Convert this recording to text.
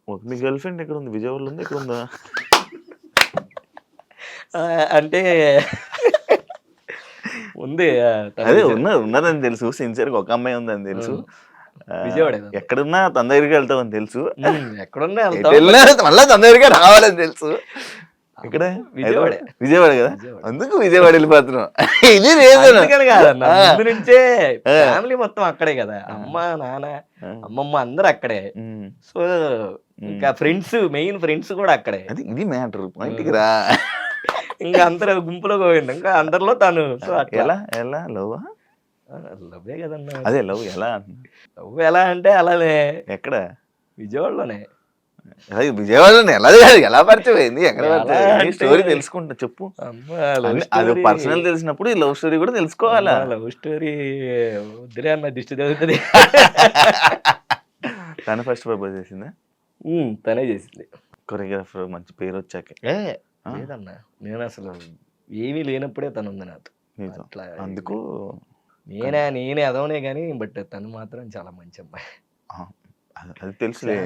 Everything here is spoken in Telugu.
మీ గర్ల్ ఫ్రెండ్ ఎక్కడ ఉంది? విజయవాడలో ఉందా? ఇక్కడ ఉందా? అంటే ఉంది. అదే ఉన్నదని తెలుసు. సిన్సియర్‌గా ఒక అమ్మాయి ఉందని తెలుసు. విజయవాడే. ఎక్కడున్నా తన దగ్గరికి వెళ్తామని తెలుసు. ఎక్కడున్నా వెళ్ళినా మళ్ళా తన దగ్గరికి రావాలని తెలుసు. ఇక్కడ విజయవాడే. విజయవాడ కదా, అందుకు విజయవాడ వెళ్ళిపోతున్నాం. ఇది రీజన్ కాదన్న, ముందు నుంచే ఫ్యామిలీ మొత్తం అక్కడే కదా, అమ్మ నాన్న అమ్మమ్మ అందరు అక్కడే. సో ఇంకా ఫ్రెండ్స్, మెయిన్ ఫ్రెండ్స్ కూడా అక్కడే. అది ఇది మ్యాటర్. పాయింట్కి రా. ఇంకా అందరు గుంపులో పోయింది, ఇంకా అందరిలో తను. సో ఎలా ఎలా లవ్? లవ్వే కదన్నా. అదే లవ్ ఎలా? లవ్ ఎలా అంటే అలానే. ఎక్కడ? విజయవాడలోనే. విజయవాడలోనే ఎలా ఎలా పరిచయం అయింది? ఎక్కడ పరిచయం? స్టోరీ తెలుసుకుంటా చెప్పు. అది పర్సనల్ తెలిసినప్పుడు ఈ లవ్ స్టోరీ కూడా తెలుసుకోవాలా? లవ్ స్టోరీ వద్దులే అన్న, దిష్టి తగ్గుతుంది. తను ఫస్ట్ ప్రపోజ్ చేసిందా? తనే చేసింది. కొరియోగ్రాఫర్ మంచి పేరు వచ్చాక. లేదన్నా, నేను అసలు ఏమీ లేనప్పుడే తను ఉంది నాతో. అట్లా అందుకు నేనే అదవనే కానీ, బట్ తను మాత్రం చాలా మంచి అమ్మాయి. అది తెలుసులే.